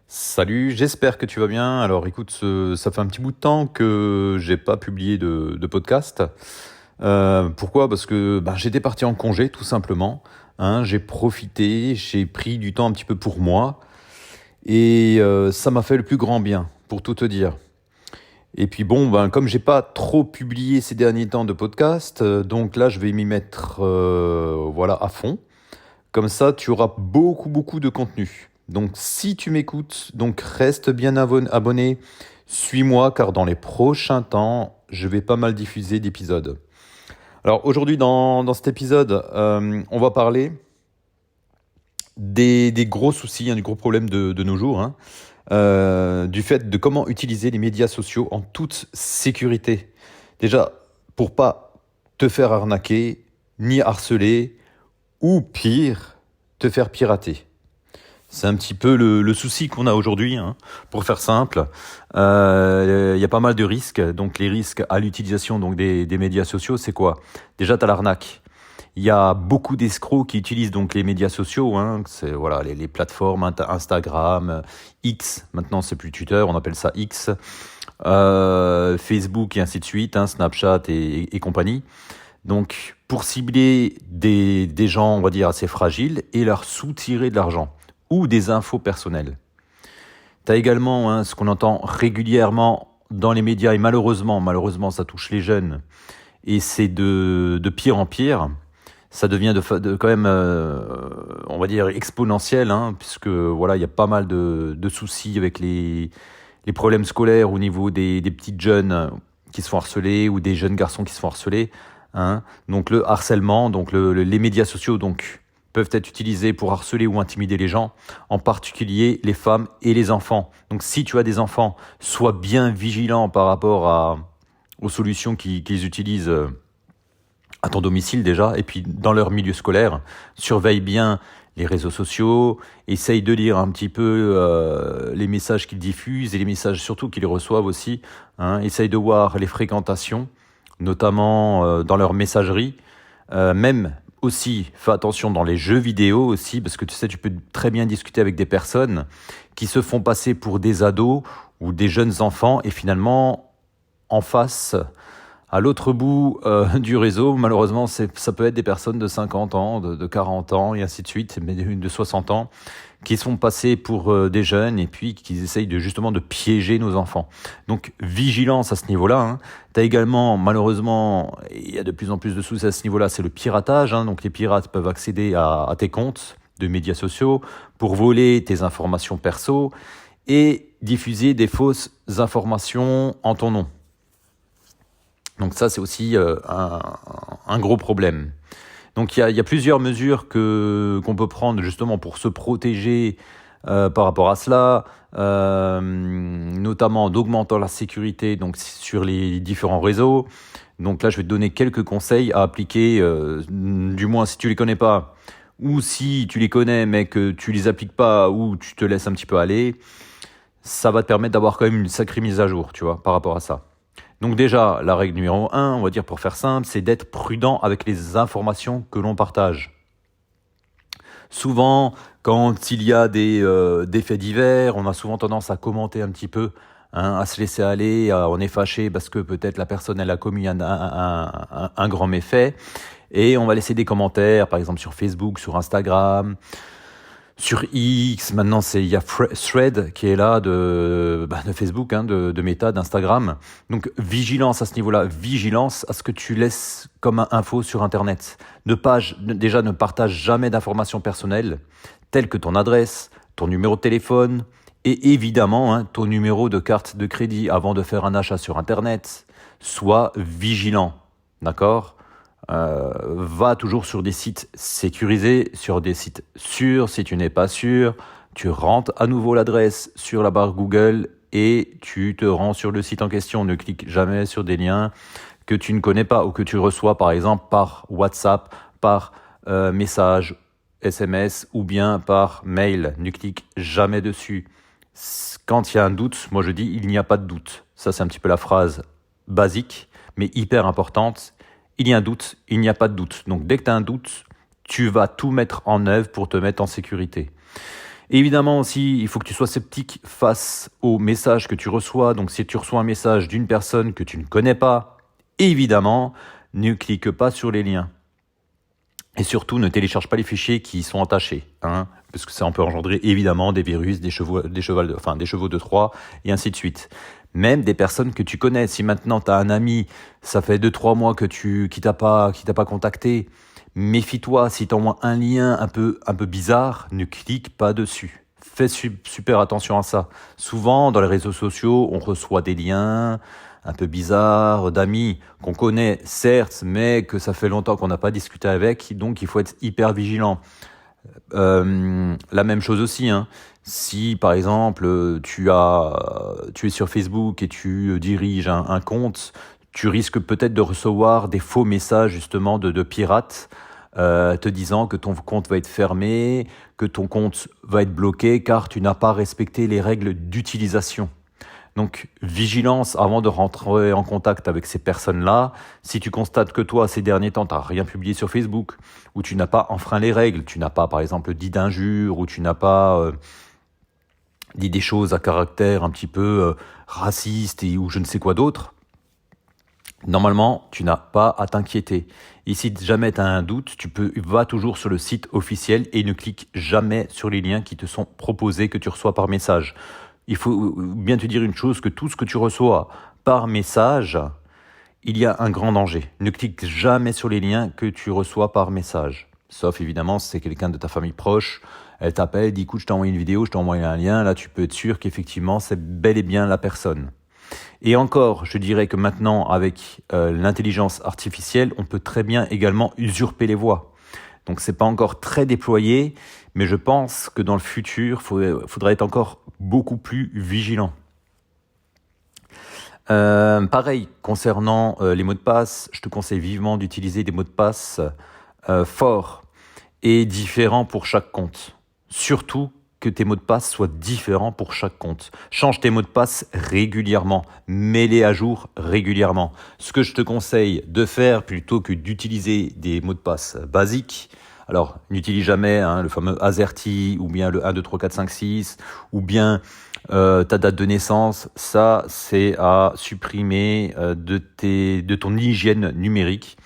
Salut, j'espère que tu vas bien. Alors écoute, ça fait un petit bout de temps que j'ai pas publié de podcast. Pourquoi? Parce que j'étais parti en congé tout simplement. Hein, j'ai profité, j'ai pris du temps un petit peu pour moi et ça m'a fait le plus grand bien, pour tout te dire. Et puis bon, comme j'ai pas trop publié ces derniers temps de podcast, donc là je vais m'y mettre voilà à fond. Comme ça, tu auras beaucoup de contenu. Donc, si tu m'écoutes, donc reste bien abonné, suis-moi car dans les prochains temps, je vais pas mal diffuser d'épisodes. Alors aujourd'hui, dans cet épisode, on va parler des gros soucis, du gros problème de nos jours, du fait de comment utiliser les médias sociaux en toute sécurité. Déjà, pour pas te faire arnaquer, ni harceler, ou pire, te faire pirater. C'est un petit peu le souci qu'on a aujourd'hui, pour faire simple. Il y a pas mal de risques. Donc les risques à l'utilisation donc des médias sociaux, c'est quoi? Déjà, tu as l'arnaque. Il y a beaucoup d'escrocs qui utilisent donc les médias sociaux. C'est voilà les plateformes Instagram, X. Maintenant, c'est plus Twitter, on appelle ça X. Facebook et ainsi de suite, Snapchat et compagnie. Donc, pour cibler des gens, on va dire, assez fragiles et leur soutirer de l'argent ou des infos personnelles. Tu as également ce qu'on entend régulièrement dans les médias et malheureusement, ça touche les jeunes et c'est de pire en pire. Ça devient quand même, on va dire, exponentiel, puisque voilà, il y a pas mal de soucis avec les problèmes scolaires au niveau des petites jeunes qui se font harceler ou des jeunes garçons qui se font harceler. Donc le harcèlement, donc les médias sociaux donc peuvent être utilisés pour harceler ou intimider les gens, en particulier les femmes et les enfants. Donc si tu as des enfants, sois bien vigilant par rapport aux solutions qu'ils utilisent à ton domicile déjà, et puis dans leur milieu scolaire. Surveille bien les réseaux sociaux, essaye de lire un petit peu les messages qu'ils diffusent et les messages surtout qu'ils reçoivent aussi. Essaye de voir les fréquentations, notamment dans leur messagerie. Même aussi, fais attention dans les jeux vidéo aussi, parce que tu sais, tu peux très bien discuter avec des personnes qui se font passer pour des ados ou des jeunes enfants et finalement, en face, à l'autre bout du réseau, malheureusement, ça peut être des personnes de 50 ans, de 40 ans et ainsi de suite, mais de 60 ans, qui sont passés pour des jeunes et puis qui essayent justement de piéger nos enfants. Donc, vigilance à ce niveau-là. Tu as également, malheureusement, il y a de plus en plus de soucis à ce niveau-là, c'est le piratage. Donc, les pirates peuvent accéder à tes comptes de médias sociaux pour voler tes informations perso et diffuser des fausses informations en ton nom. Donc ça, c'est aussi un gros problème. Donc il y a plusieurs mesures qu'on peut prendre justement pour se protéger par rapport à cela, notamment en augmentant la sécurité donc, sur les différents réseaux. Donc là, je vais te donner quelques conseils à appliquer, du moins si tu les connais pas, ou si tu les connais mais que tu les appliques pas ou tu te laisses un petit peu aller, ça va te permettre d'avoir quand même une sacrée mise à jour, tu vois, par rapport à ça. Donc déjà, la règle numéro 1, on va dire pour faire simple, c'est d'être prudent avec les informations que l'on partage. Souvent, quand il y a des faits divers, on a souvent tendance à commenter un petit peu, à se laisser aller, on est fâché parce que peut-être la personne elle a commis un grand méfait, et on va laisser des commentaires, par exemple sur Facebook, sur Instagram, sur X. Maintenant il y a Thread qui est là de Facebook, de Meta, d'Instagram. Donc vigilance à ce niveau-là, vigilance à ce que tu laisses comme info sur Internet. Déjà ne partage jamais d'informations personnelles telles que ton adresse, ton numéro de téléphone et évidemment ton numéro de carte de crédit avant de faire un achat sur Internet. Sois vigilant, d'accord ? Va toujours sur des sites sécurisés, sur des sites sûrs. Si tu n'es pas sûr, tu rentres à nouveau l'adresse sur la barre Google et tu te rends sur le site en question. Ne clique jamais sur des liens que tu ne connais pas ou que tu reçois par exemple par WhatsApp, par message SMS ou bien par mail. Ne clique jamais dessus. Quand il y a un doute, moi je dis il n'y a pas de doute. Ça c'est un petit peu la phrase basique mais hyper importante. Il y a un doute, il n'y a pas de doute. Donc dès que tu as un doute, tu vas tout mettre en œuvre pour te mettre en sécurité. Évidemment aussi, il faut que tu sois sceptique face aux messages que tu reçois. Donc si tu reçois un message d'une personne que tu ne connais pas, évidemment, ne clique pas sur les liens. Et surtout, ne télécharge pas les fichiers qui sont entachés, hein, parce que ça peut engendrer évidemment des virus, des chevaux de Troie, et ainsi de suite. Même des personnes que tu connais. Si maintenant tu as un ami, ça fait 2-3 mois qui t'a pas contacté, méfie-toi, si tu envoies un lien un peu bizarre, ne clique pas dessus. Fais super attention à ça. Souvent, dans les réseaux sociaux, on reçoit des liens un peu bizarres d'amis qu'on connaît, certes, mais que ça fait longtemps qu'on n'a pas discuté avec, donc il faut être hyper vigilant. La même chose aussi, hein. Si par exemple tu es sur Facebook et tu diriges un compte, tu risques peut-être de recevoir des faux messages justement de pirates te disant que ton compte va être fermé, que ton compte va être bloqué car tu n'as pas respecté les règles d'utilisation. Donc, vigilance avant de rentrer en contact avec ces personnes-là. Si tu constates que toi, ces derniers temps, tu n'as rien publié sur Facebook, ou tu n'as pas enfreint les règles, tu n'as pas, par exemple, dit d'injures, ou tu n'as pas dit des choses à caractère un petit peu raciste ou je ne sais quoi d'autre, normalement, tu n'as pas à t'inquiéter. Et si jamais tu as un doute, va toujours sur le site officiel et ne clique jamais sur les liens qui te sont proposés, que tu reçois par message. Il faut bien te dire une chose, que tout ce que tu reçois par message, il y a un grand danger. Ne clique jamais sur les liens que tu reçois par message. Sauf évidemment si c'est quelqu'un de ta famille proche, elle t'appelle, dit écoute, je t'ai envoyé une vidéo, je t'ai envoyé un lien, là tu peux être sûr qu'effectivement c'est bel et bien la personne. Et encore, je dirais que maintenant avec l'intelligence artificielle, on peut très bien également usurper les voix. Donc c'est pas encore très déployé, mais je pense que dans le futur, faudra être encore beaucoup plus vigilant. Pareil, concernant les mots de passe, je te conseille vivement d'utiliser des mots de passe forts et différents pour chaque compte. Surtout que tes mots de passe soient différents pour chaque compte. Change tes mots de passe régulièrement, mets-les à jour régulièrement. Ce que je te conseille de faire plutôt que d'utiliser des mots de passe basiques, alors n'utilise jamais le fameux AZERTY ou bien le 1, 2, 3, 4, 5, 6 ou bien ta date de naissance. Ça, c'est à supprimer de ton hygiène numérique.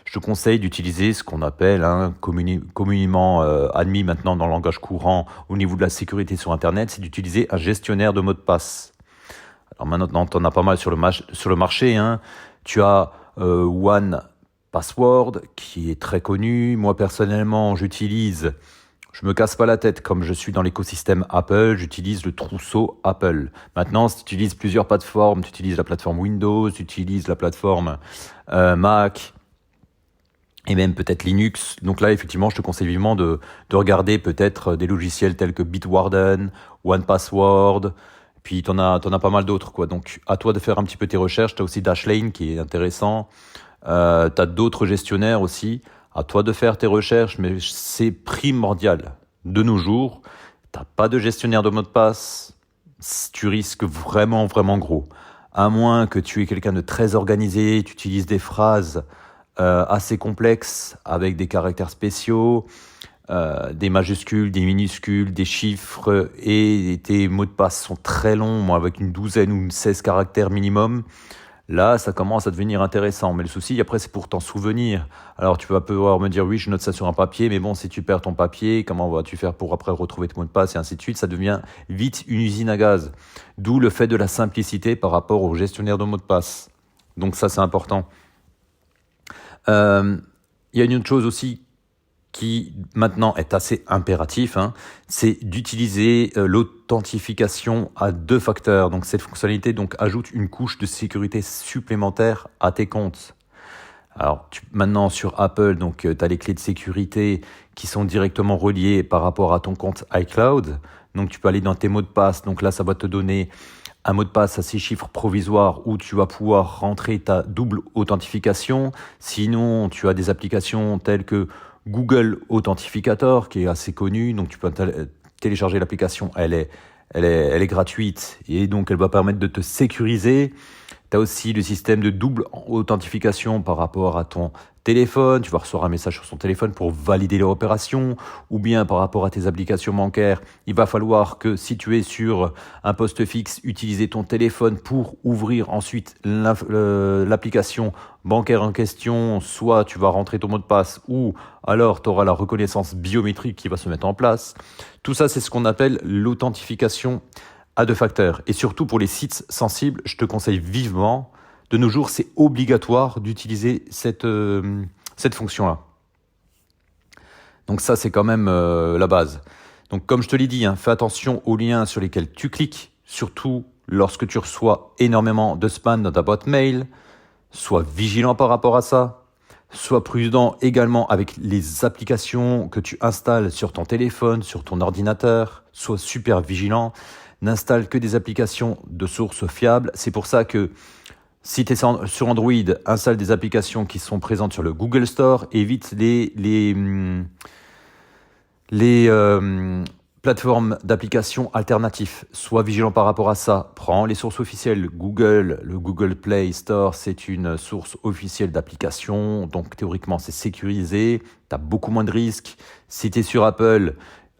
Je te conseille d'utiliser ce qu'on appelle communément admis maintenant dans le langage courant au niveau de la sécurité sur Internet, c'est d'utiliser un gestionnaire de mots de passe. Alors maintenant, tu en as pas mal sur le marché. Hein. Tu as One Password qui est très connu. Moi personnellement, je me casse pas la tête, comme je suis dans l'écosystème Apple, j'utilise le trousseau Apple. Maintenant, si tu utilises plusieurs plateformes, tu utilises la plateforme Windows, tu utilises la plateforme Mac, et même peut-être Linux. Donc là, effectivement, je te conseille vivement de regarder peut-être des logiciels tels que Bitwarden, OnePassword, puis t'en as pas mal d'autres, quoi. Donc, à toi de faire un petit peu tes recherches. T'as aussi Dashlane qui est intéressant. T'as d'autres gestionnaires aussi. À toi de faire tes recherches, mais c'est primordial. De nos jours, t'as pas de gestionnaire de mot de passe, tu risques vraiment, vraiment gros. À moins que tu aies quelqu'un de très organisé, tu utilises des phrases assez complexes avec des caractères spéciaux, des majuscules, des minuscules, des chiffres, et tes mots de passe sont très longs, moi avec une 12 ou 16 caractères minimum. Là, ça commence à devenir intéressant. Mais le souci, après, c'est pour t'en souvenir. Alors, tu vas pouvoir me dire, oui, je note ça sur un papier, mais bon, si tu perds ton papier, comment vas-tu faire pour après retrouver tes mots de passe et ainsi de suite? Ça devient vite une usine à gaz. D'où le fait de la simplicité par rapport au gestionnaire de mots de passe. Donc ça, c'est important. Il y a une autre chose aussi qui maintenant est assez impératif, c'est d'utiliser l'authentification à 2 facteurs. Donc cette fonctionnalité ajoute une couche de sécurité supplémentaire à tes comptes. Alors maintenant sur Apple, tu as les clés de sécurité qui sont directement reliées par rapport à ton compte iCloud. Donc tu peux aller dans tes mots de passe. Donc là, ça va te donner un mot de passe à 6 chiffres provisoires où tu vas pouvoir rentrer ta double authentification. Sinon, tu as des applications telles que Google Authentificator qui est assez connu, donc tu peux télécharger l'application, elle est gratuite et donc elle va permettre de te sécuriser. Tu as aussi le système de double authentification par rapport à ton téléphone. Tu vas recevoir un message sur son téléphone pour valider leur opération, ou bien par rapport à tes applications bancaires. Il va falloir que si tu es sur un poste fixe, utiliser ton téléphone pour ouvrir ensuite l'application bancaire en question. Soit tu vas rentrer ton mot de passe, ou alors tu auras la reconnaissance biométrique qui va se mettre en place. Tout ça, c'est ce qu'on appelle l'authentification à 2 facteurs. Et surtout pour les sites sensibles, je te conseille vivement. De nos jours, c'est obligatoire d'utiliser cette fonction-là. Donc ça, c'est quand même la base. Donc comme je te l'ai dit, fais attention aux liens sur lesquels tu cliques, surtout lorsque tu reçois énormément de spam dans ta boîte mail. Sois vigilant par rapport à ça. Sois prudent également avec les applications que tu installes sur ton téléphone, sur ton ordinateur. Sois super vigilant. N'installe que des applications de sources fiables. C'est pour ça que si tu es sur Android, installe des applications qui sont présentes sur le Google Store. Évite les plateformes d'applications alternatives. Sois vigilant par rapport à ça. Prends les sources officielles. Google, le Google Play Store, c'est une source officielle d'applications. Donc théoriquement, c'est sécurisé. Tu as beaucoup moins de risques. Si tu es sur Apple,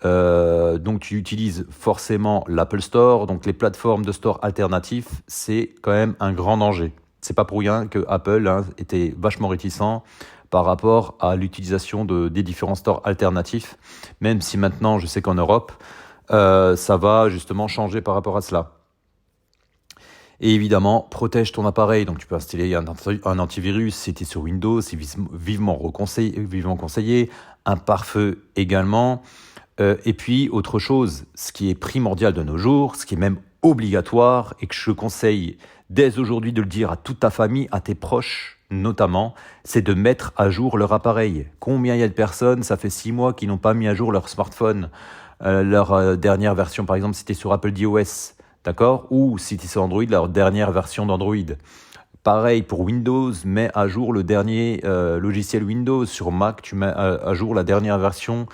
donc tu utilises forcément l'Apple Store. Donc les plateformes de store alternatifs, c'est quand même un grand danger. C'est pas pour rien que Apple était vachement réticent par rapport à l'utilisation des différents stores alternatifs, même si maintenant je sais qu'en Europe ça va justement changer par rapport à cela. Et évidemment, protège ton appareil. Donc tu peux installer un antivirus si tu es sur Windows, c'est vivement conseillé. Un pare-feu également. Et puis, autre chose, ce qui est primordial de nos jours, ce qui est même obligatoire et que je conseille dès aujourd'hui de le dire à toute ta famille, à tes proches notamment, c'est de mettre à jour leur appareil. Combien il y a de personnes, ça fait 6 mois, qui n'ont pas mis à jour leur smartphone, leur dernière version, par exemple, si tu es sur Apple iOS, d'accord ? Ou si tu es sur Android, leur dernière version d'Android. Pareil pour Windows, mets à jour le dernier logiciel Windows. Sur Mac, tu mets à jour la dernière version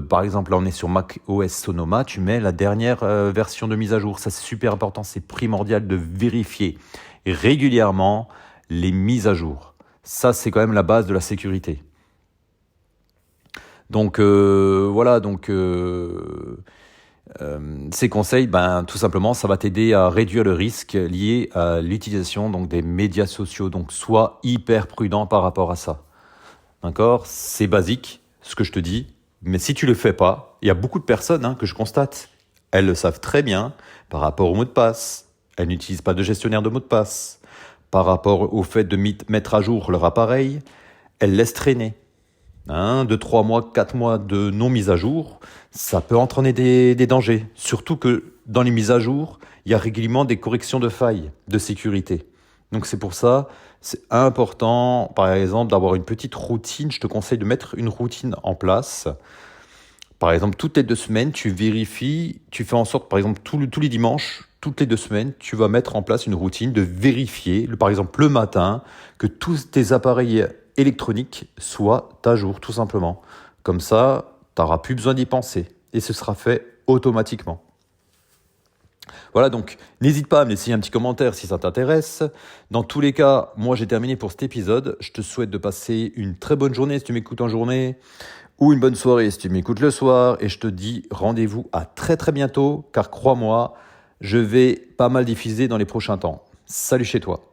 par exemple, là on est sur Mac OS Sonoma, tu mets la dernière version de mise à jour. Ça, c'est super important, c'est primordial de vérifier régulièrement les mises à jour. Ça, c'est quand même la base de la sécurité. Donc voilà, ces conseils, tout simplement, ça va t'aider à réduire le risque lié à l'utilisation des médias sociaux. Donc sois hyper prudent par rapport à ça. D'accord ? C'est basique, ce que je te dis. Mais si tu le fais pas, il y a beaucoup de personnes que je constate, elles le savent très bien par rapport au mot de passe. Elles n'utilisent pas de gestionnaire de mot de passe. Par rapport au fait de mettre à jour leur appareil, elles laissent traîner. 2, 3 mois, 4 mois de non mise à jour, ça peut entraîner des dangers. Surtout que dans les mises à jour, il y a régulièrement des corrections de failles de sécurité. Donc c'est pour ça, c'est important, par exemple, d'avoir une petite routine. Je te conseille de mettre une routine en place. Par exemple, toutes les 2 semaines, tu vérifies, tu fais en sorte, par exemple, tous les dimanches, toutes les 2 semaines, tu vas mettre en place une routine de vérifier, par exemple le matin, que tous tes appareils électroniques soient à jour, tout simplement. Comme ça, tu n'auras plus besoin d'y penser et ce sera fait automatiquement. Voilà, donc n'hésite pas à me laisser un petit commentaire si ça t'intéresse. Dans tous les cas, moi j'ai terminé pour cet épisode. Je te souhaite de passer une très bonne journée si tu m'écoutes en journée, ou une bonne soirée si tu m'écoutes le soir. Et je te dis rendez-vous à très très bientôt, car crois-moi, je vais pas mal diffuser dans les prochains temps. Salut chez toi.